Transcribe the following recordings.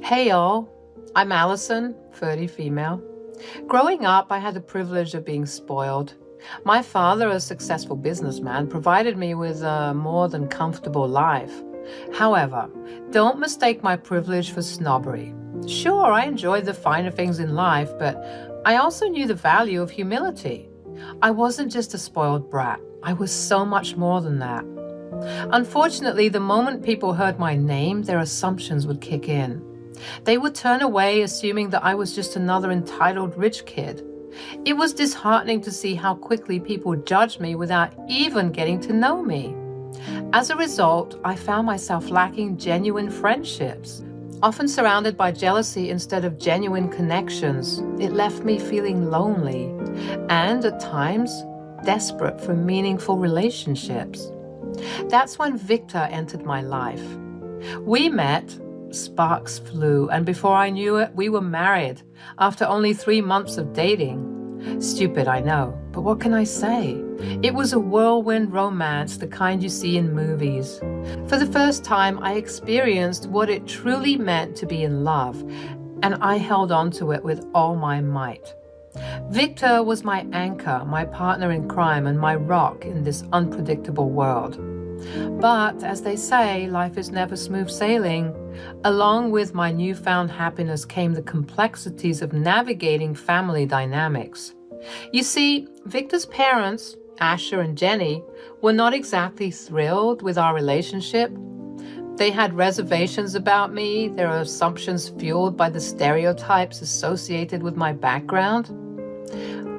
Hey y'all, I'm Allison, 30 female. Growing up, I had the privilege of being spoiled. My father, a successful businessman, provided me with a more than comfortable life. However, don't mistake my privilege for snobbery. Sure, I enjoyed the finer things in life, but I also knew the value of humility. I wasn't just a spoiled brat. I was so much more than that. Unfortunately, the moment people heard my name, their assumptions would kick in. They would turn away, assuming that I was just another entitled rich kid. It was disheartening to see how quickly people judged me without even getting to know me. As a result, I found myself lacking genuine friendships, often surrounded by jealousy instead of genuine connections. It left me feeling lonely and, at times, desperate for meaningful relationships. That's when Victor entered my life. We met, sparks flew, and before I knew it, we were married after only 3 months of dating. Stupid, I know, but what can I say? It was a whirlwind romance, the kind you see in movies. For the first time, I experienced what it truly meant to be in love, and I held on to it with all my might. Victor was my anchor, my partner in crime, and my rock in this unpredictable world. But, as they say, life is never smooth sailing. Along with my newfound happiness came the complexities of navigating family dynamics. You see, Victor's parents, Asher and Jenny, were not exactly thrilled with our relationship. They had reservations about me, their assumptions fueled by the stereotypes associated with my background.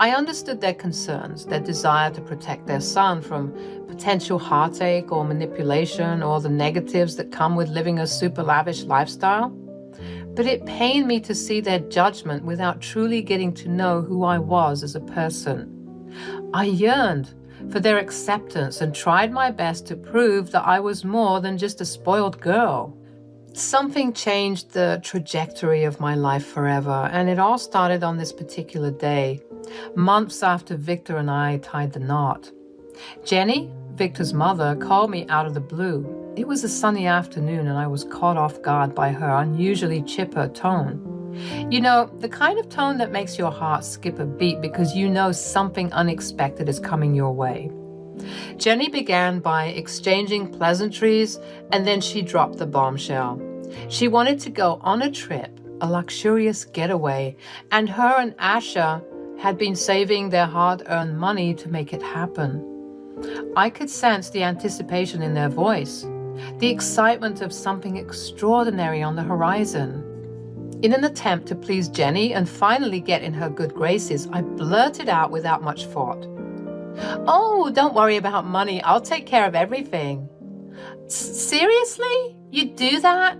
I understood their concerns, their desire to protect their son from potential heartache or manipulation or the negatives that come with living a super lavish lifestyle. But it pained me to see their judgment without truly getting to know who I was as a person. I yearned for their acceptance and tried my best to prove that I was more than just a spoiled girl. Something changed the trajectory of my life forever, and it all started on this particular day, months after Victor and I tied the knot. Jenny, Victor's mother, called me out of the blue. It was a sunny afternoon, and I was caught off guard by her unusually chipper tone. You know, the kind of tone that makes your heart skip a beat because you know something unexpected is coming your way. Jenny began by exchanging pleasantries, and then she dropped the bombshell. She wanted to go on a trip, a luxurious getaway, and her and Asher had been saving their hard-earned money to make it happen. I could sense the anticipation in their voice, the excitement of something extraordinary on the horizon. In an attempt to please Jenny and finally get in her good graces, I blurted out without much thought, "Oh, don't worry about money. I'll take care of everything." Seriously? You do that?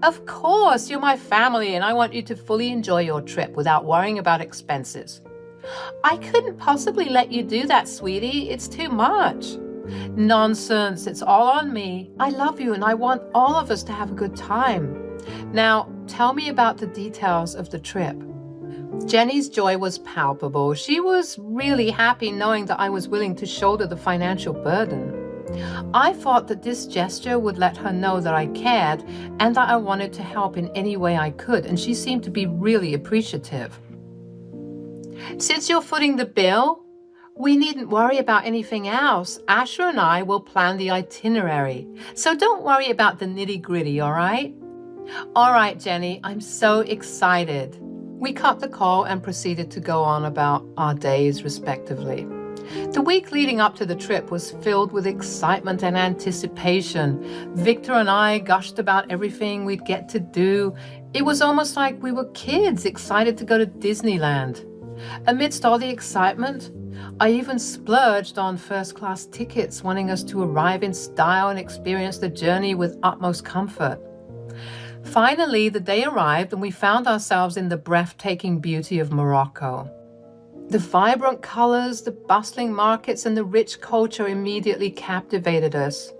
Of course, you're my family and I want you to fully enjoy your trip without worrying about expenses. I couldn't possibly let you do that, sweetie. It's too much. Nonsense. It's all on me. I love you and I want all of us to have a good time. Now, tell me about the details of the trip. Jenny's joy was palpable. She was really happy knowing that I was willing to shoulder the financial burden. I thought that this gesture would let her know that I cared and that I wanted to help in any way I could, and she seemed to be really appreciative. "Since you're footing the bill, we needn't worry about anything else. Asher and I will plan the itinerary, so don't worry about the nitty-gritty, all right?" "All right, Jenny, I'm so excited." We cut the call and proceeded to go on about our days respectively. The week leading up to the trip was filled with excitement and anticipation. Victor and I gushed about everything we'd get to do. It was almost like we were kids excited to go to Disneyland. Amidst all the excitement, I even splurged on first-class tickets, wanting us to arrive in style and experience the journey with utmost comfort. Finally, the day arrived and we found ourselves in the breathtaking beauty of Morocco. The vibrant colors, the bustling markets, and the rich culture immediately captivated us.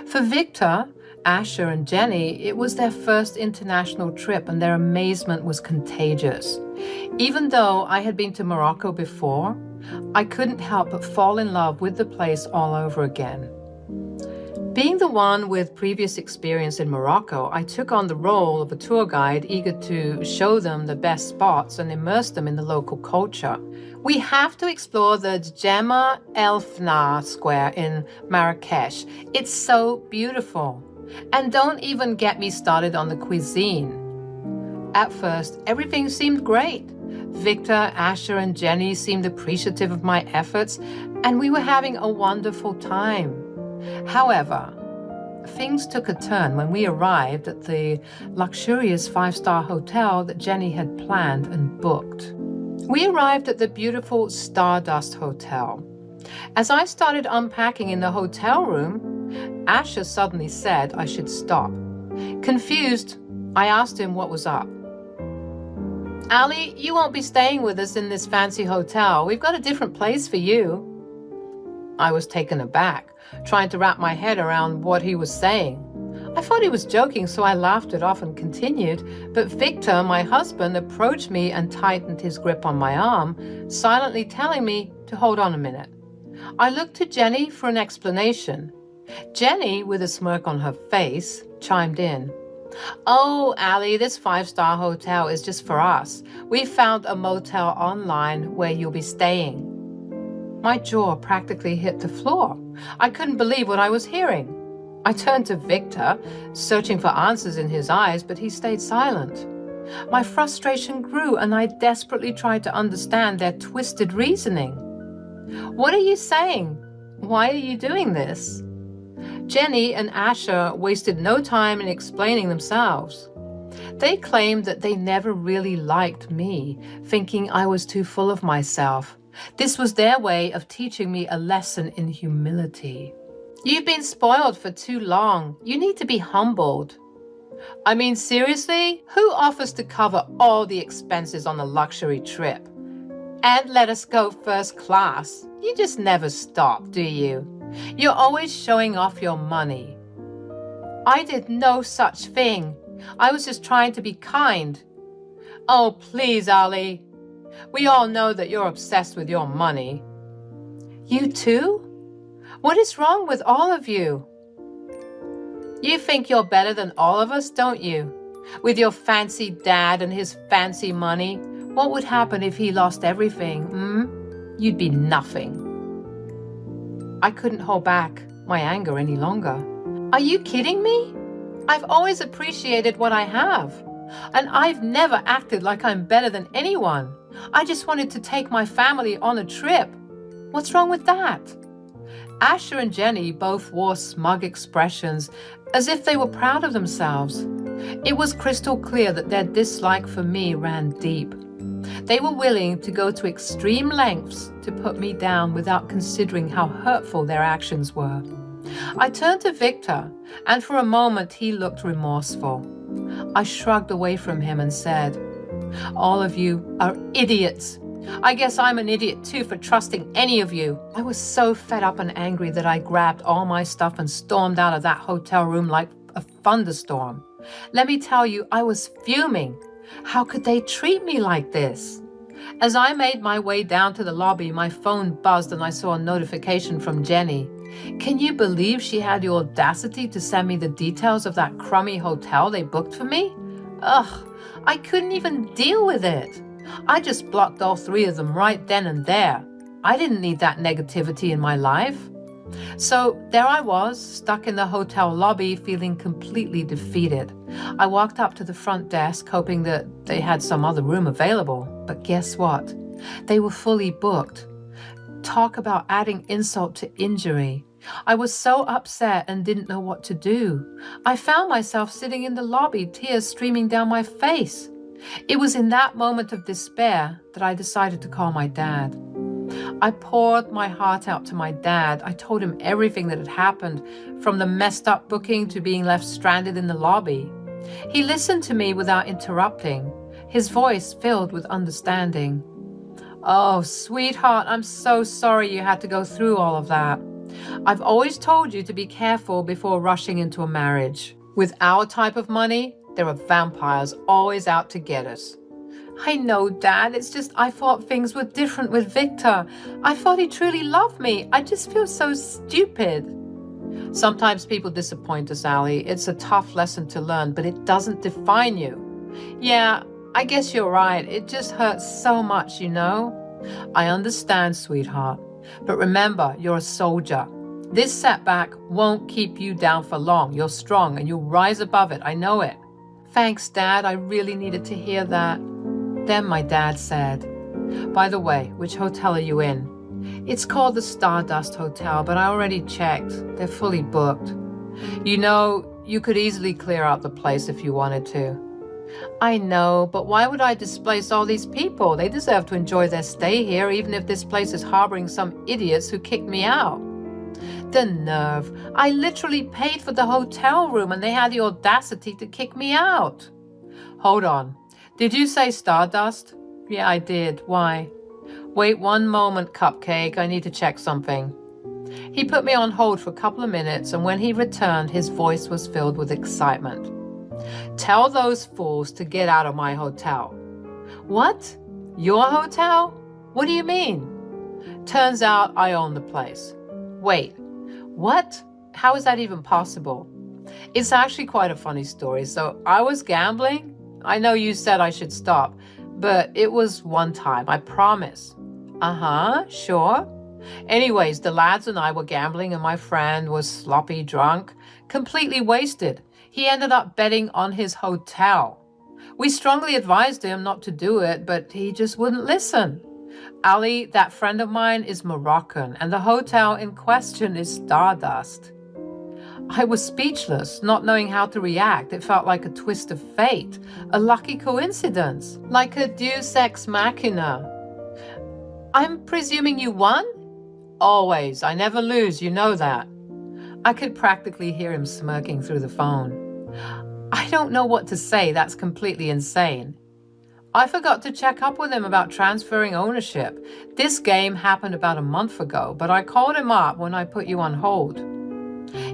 For Victor, Asher, and Jenny, it was their first international trip and their amazement was contagious. Even though I had been to Morocco before, I couldn't help but fall in love with the place all over again. Being the one with previous experience in Morocco, I took on the role of a tour guide eager to show them the best spots and immerse them in the local culture. We have to explore the Djemma El Fna Square in Marrakesh. It's so beautiful. And don't even get me started on the cuisine. At first, everything seemed great. Victor, Asher, and Jenny seemed appreciative of my efforts, and we were having a wonderful time. However, things took a turn when we arrived at the luxurious 5-star hotel that Jenny had planned and booked. We arrived at the beautiful Stardust Hotel. As I started unpacking in the hotel room, Asher suddenly said I should stop. Confused, I asked him what was up. Ali, you won't be staying with us in this fancy hotel. We've got a different place for you. I was taken aback, trying to wrap my head around what he was saying. I thought he was joking, so I laughed it off and continued, but Victor, my husband, approached me and tightened his grip on my arm, silently telling me to hold on a minute. I looked to Jenny for an explanation. Jenny, with a smirk on her face, chimed in. Oh, Ali, this 5-star hotel is just for us. We found a motel online where you'll be staying. My jaw practically hit the floor. I couldn't believe what I was hearing. I turned to Victor, searching for answers in his eyes, but he stayed silent. My frustration grew, and I desperately tried to understand their twisted reasoning. What are you saying? Why are you doing this? Jenny and Asher wasted no time in explaining themselves. They claimed that they never really liked me, thinking I was too full of myself. This was their way of teaching me a lesson in humility. You've been spoiled for too long. You need to be humbled. I mean, seriously? Who offers to cover all the expenses on a luxury trip? And let us go first class. You just never stop, do you? You're always showing off your money. I did no such thing. I was just trying to be kind. Oh, please, Ali. We all know that you're obsessed with your money. You too? What is wrong with all of you? You think you're better than all of us, don't you? With your fancy dad and his fancy money, what would happen if he lost everything? You'd be nothing. I couldn't hold back my anger any longer. Are you kidding me? I've always appreciated what I have, and I've never acted like I'm better than anyone. I just wanted to take my family on a trip. What's wrong with that? Asher and Jenny both wore smug expressions, as if they were proud of themselves. It was crystal clear that their dislike for me ran deep. They were willing to go to extreme lengths to put me down without considering how hurtful their actions were. I turned to Victor, and for a moment he looked remorseful. I shrugged away from him and said, all of you are idiots. I guess I'm an idiot too for trusting any of you. I was so fed up and angry that I grabbed all my stuff and stormed out of that hotel room like a thunderstorm. Let me tell you, I was fuming. How could they treat me like this? As I made my way down to the lobby, my phone buzzed and I saw a notification from Jenny. Can you believe she had the audacity to send me the details of that crummy hotel they booked for me? Ugh, I couldn't even deal with it. I just blocked all 3 of them right then and there. I didn't need that negativity in my life. So there I was, stuck in the hotel lobby, feeling completely defeated. I walked up to the front desk, hoping that they had some other room available. But guess what? They were fully booked. Talk about adding insult to injury. I was so upset and didn't know what to do. I found myself sitting in the lobby, tears streaming down my face. It was in that moment of despair that I decided to call my dad. I poured my heart out to my dad. I told him everything that had happened, from the messed up booking to being left stranded in the lobby. He listened to me without interrupting, his voice filled with understanding. Oh, sweetheart, I'm so sorry you had to go through all of that. I've always told you to be careful before rushing into a marriage. With our type of money, there are vampires always out to get us. I know, Dad. It's just I thought things were different with Victor. I thought he truly loved me. I just feel so stupid. Sometimes people disappoint us, Allie. It's a tough lesson to learn, but it doesn't define you. Yeah, I guess you're right. It just hurts so much, you know? I understand, sweetheart. But remember, you're a soldier. This setback won't keep you down for long. You're strong and you'll rise above it. I know it. Thanks, Dad. I really needed to hear that. Then my dad said, by the way, which hotel are you in? It's called the Stardust Hotel, but I already checked. They're fully booked. You know, you could easily clear out the place if you wanted to. I know, but why would I displace all these people? They deserve to enjoy their stay here, even if this place is harboring some idiots who kicked me out. The nerve. I literally paid for the hotel room and they had the audacity to kick me out. Hold on. Did you say Stardust? Yeah, I did. Why? Wait one moment, Cupcake. I need to check something. He put me on hold for a couple of minutes, and when he returned, his voice was filled with excitement. Tell those fools to get out of my hotel. What? Your hotel? What do you mean? Turns out I own the place. Wait, what? How is that even possible? It's actually quite a funny story. So I was gambling. I know you said I should stop, but it was one time, I promise. Sure. Anyways, the lads and I were gambling and my friend was sloppy drunk, completely wasted. He ended up betting on his hotel. We strongly advised him not to do it, but he just wouldn't listen. Ali, that friend of mine, is Moroccan, and the hotel in question is Stardust. I was speechless, not knowing how to react. It felt like a twist of fate, a lucky coincidence, like a deus ex machina. I'm presuming you won? Always. I never lose, you know that. I could practically hear him smirking through the phone. I don't know what to say. That's completely insane. I forgot to check up with him about transferring ownership. This game happened about a month ago, but I called him up when I put you on hold.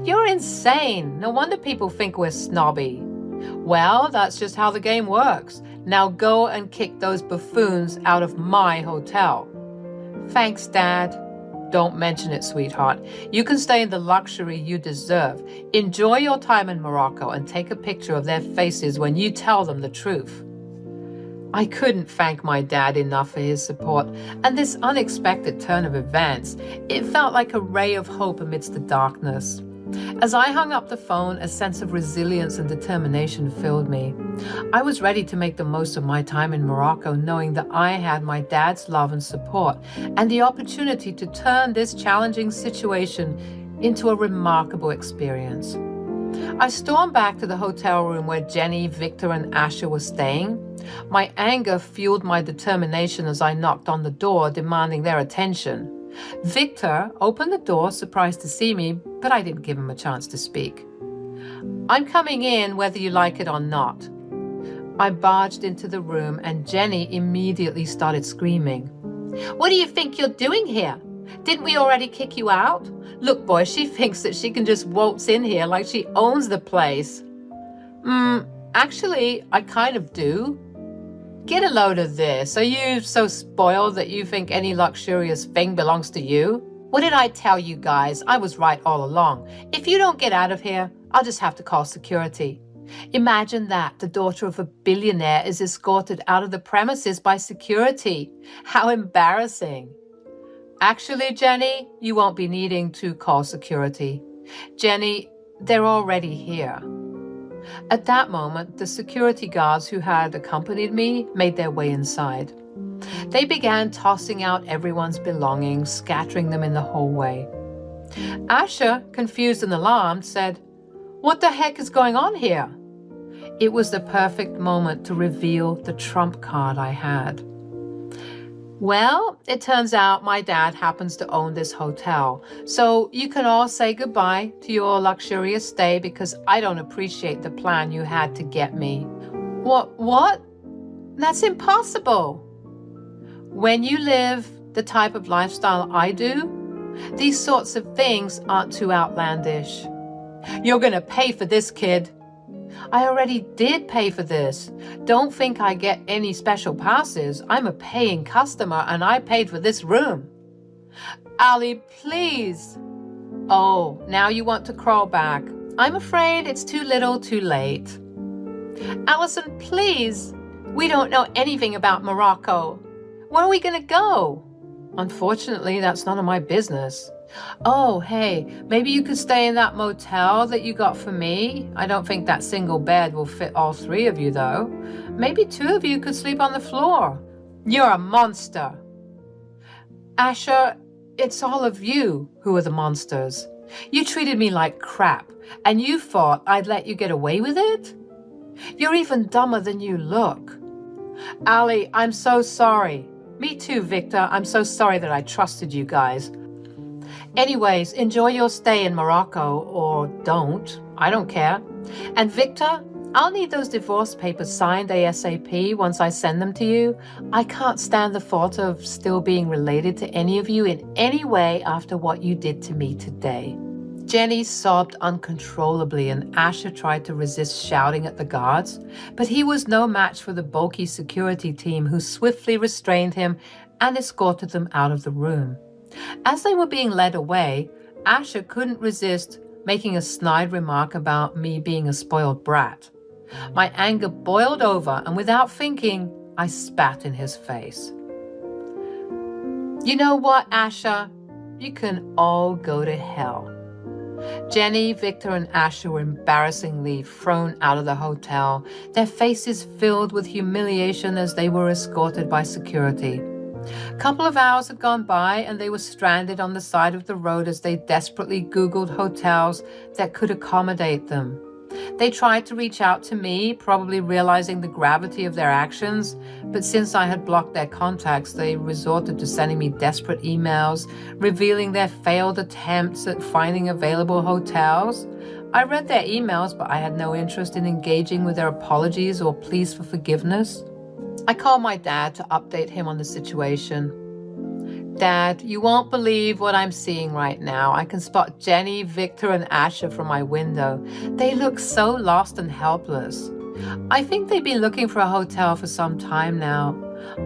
You're insane. No wonder people think we're snobby. Well, that's just how the game works. Now go and kick those buffoons out of my hotel. Thanks, Dad. Don't mention it, sweetheart. You can stay in the luxury you deserve. Enjoy your time in Morocco and take a picture of their faces when you tell them the truth. I couldn't thank my dad enough for his support and this unexpected turn of events. It felt like a ray of hope amidst the darkness. As I hung up the phone, a sense of resilience and determination filled me. I was ready to make the most of my time in Morocco, knowing that I had my dad's love and support and the opportunity to turn this challenging situation into a remarkable experience. I stormed back to the hotel room where Jenny, Victor, and Asher were staying. My anger fueled my determination as I knocked on the door, demanding their attention. Victor opened the door, surprised to see me, but I didn't give him a chance to speak. I'm coming in whether you like it or not. I barged into the room and Jenny immediately started screaming. What do you think you're doing here? Didn't we already kick you out? Look, boy, she thinks that she can just waltz in here like she owns the place. Actually, I kind of do. Get a load of this. Are you so spoiled that you think any luxurious thing belongs to you? What did I tell you guys? I was right all along. If you don't get out of here, I'll just have to call security. Imagine that the daughter of a billionaire is escorted out of the premises by security. How embarrassing. Actually, Jenny, you won't be needing to call security. Jenny, they're already here. At that moment, the security guards who had accompanied me made their way inside. They began tossing out everyone's belongings, scattering them in the hallway. Asher, confused and alarmed, said, "What the heck is going on here?" It was the perfect moment to reveal the trump card I had. Well, it turns out my dad happens to own this hotel, so you can all say goodbye to your luxurious stay because I don't appreciate the plan you had to get me. What? That's impossible. When you live the type of lifestyle I do, these sorts of things aren't too outlandish. You're gonna pay for this, kid. I already did pay for this. Don't think I get any special passes. I'm a paying customer and I paid for this room. Ali, please. Oh, now you want to crawl back. I'm afraid it's too little too late. Allison, please. We don't know anything about Morocco. Where are we going to go? Unfortunately, that's none of my business. Oh, hey, maybe you could stay in that motel that you got for me. I don't think that single bed will fit all three of you, though. Maybe two of you could sleep on the floor. You're a monster. Asher, it's all of you who are the monsters. You treated me like crap, and you thought I'd let you get away with it? You're even dumber than you look. Allie, I'm so sorry. Me too, Victor. I'm so sorry that I trusted you guys. Anyways, enjoy your stay in Morocco, or don't. I don't care. And Victor, I'll need those divorce papers signed ASAP once I send them to you. I can't stand the thought of still being related to any of you in any way after what you did to me today. Jenny sobbed uncontrollably, and Asher tried to resist shouting at the guards, but he was no match for the bulky security team who swiftly restrained him and escorted them out of the room. As they were being led away, Asher couldn't resist making a snide remark about me being a spoiled brat. My anger boiled over, and without thinking, I spat in his face. You know what, Asher? You can all go to hell. Jenny, Victor, and Asher were embarrassingly thrown out of the hotel, their faces filled with humiliation as they were escorted by security. A couple of hours had gone by, and they were stranded on the side of the road as they desperately Googled hotels that could accommodate them. They tried to reach out to me, probably realizing the gravity of their actions, but since I had blocked their contacts, they resorted to sending me desperate emails, revealing their failed attempts at finding available hotels. I read their emails, but I had no interest in engaging with their apologies or pleas for forgiveness. I called my dad to update him on the situation. Dad, you won't believe what I'm seeing right now. I can spot Jenny, Victor, and Asher from my window. They look so lost and helpless. I think they've been looking for a hotel for some time now.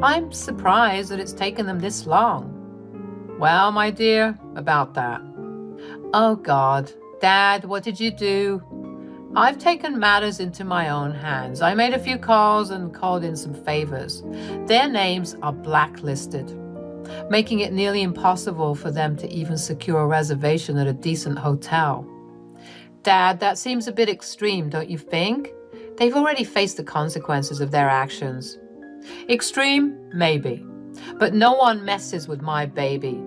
I'm surprised that it's taken them this long. Well, my dear, about that. Oh, God. Dad, what did you do? I've taken matters into my own hands. I made a few calls and called in some favors. Their names are blacklisted, making it nearly impossible for them to even secure a reservation at a decent hotel. Dad, that seems a bit extreme, don't you think? They've already faced the consequences of their actions. Extreme? Maybe. But no one messes with my baby.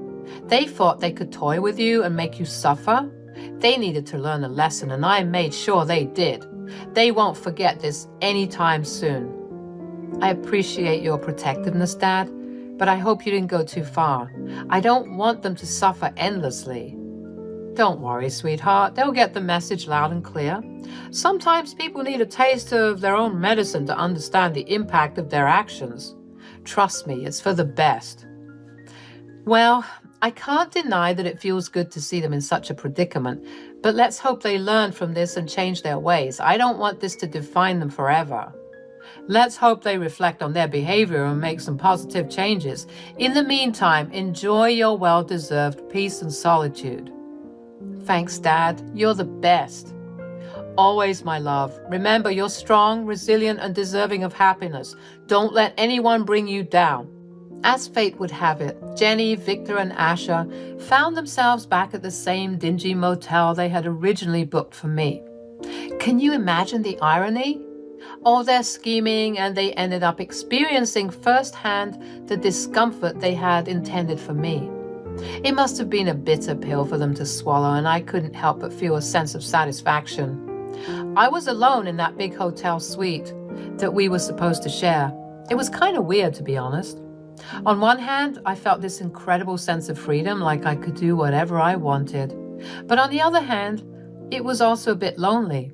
They thought they could toy with you and make you suffer. They needed to learn a lesson, and I made sure they did. They won't forget this anytime soon. I appreciate your protectiveness, Dad, but I hope you didn't go too far. I don't want them to suffer endlessly. Don't worry, sweetheart. They'll get the message loud and clear. Sometimes people need a taste of their own medicine to understand the impact of their actions. Trust me, it's for the best. Well, I can't deny that it feels good to see them in such a predicament, but let's hope they learn from this and change their ways. I don't want this to define them forever. Let's hope they reflect on their behavior and make some positive changes. In the meantime, enjoy your well-deserved peace and solitude. Thanks, Dad. You're the best. Always, my love. Remember, you're strong, resilient, and deserving of happiness. Don't let anyone bring you down. As fate would have it, Jenny, Victor, and Asher found themselves back at the same dingy motel they had originally booked for me. Can you imagine the irony? All their scheming, and they ended up experiencing firsthand the discomfort they had intended for me. It must have been a bitter pill for them to swallow, and I couldn't help but feel a sense of satisfaction. I was alone in that big hotel suite that we were supposed to share. It was kind of weird, to be honest. On one hand, I felt this incredible sense of freedom, like I could do whatever I wanted. But on the other hand, it was also a bit lonely.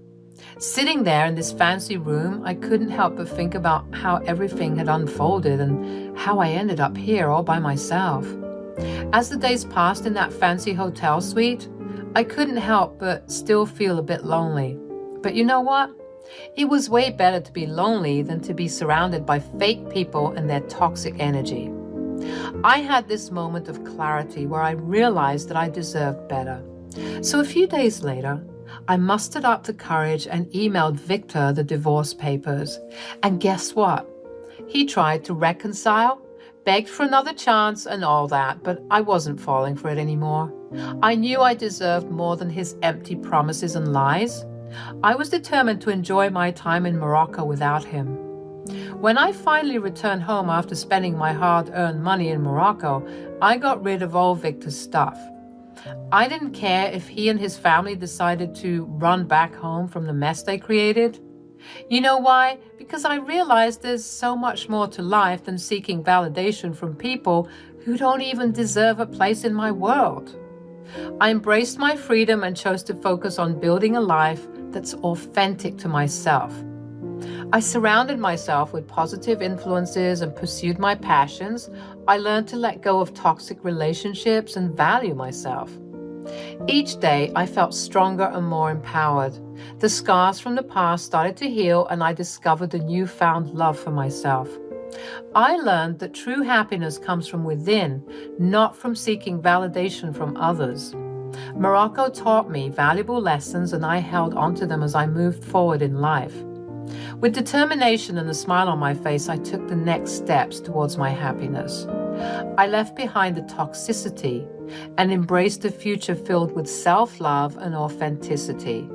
Sitting there in this fancy room, I couldn't help but think about how everything had unfolded and how I ended up here all by myself. As the days passed in that fancy hotel suite, I couldn't help but still feel a bit lonely. But you know what? It was way better to be lonely than to be surrounded by fake people and their toxic energy. I had this moment of clarity where I realized that I deserved better. So a few days later, I mustered up the courage and emailed Victor the divorce papers. And guess what? He tried to reconcile, begged for another chance and all that, but I wasn't falling for it anymore. I knew I deserved more than his empty promises and lies. I was determined to enjoy my time in Morocco without him. When I finally returned home after spending my hard-earned money in Morocco, I got rid of all Victor's stuff. I didn't care if he and his family decided to run back home from the mess they created. You know why? Because I realized there's so much more to life than seeking validation from people who don't even deserve a place in my world. I embraced my freedom and chose to focus on building a life that's authentic to myself. I surrounded myself with positive influences and pursued my passions. I learned to let go of toxic relationships and value myself. Each day, I felt stronger and more empowered. The scars from the past started to heal, and I discovered a newfound love for myself. I learned that true happiness comes from within, not from seeking validation from others. Morocco taught me valuable lessons, and I held onto them as I moved forward in life. With determination and a smile on my face, I took the next steps towards my happiness. I left behind the toxicity and embraced a future filled with self-love and authenticity.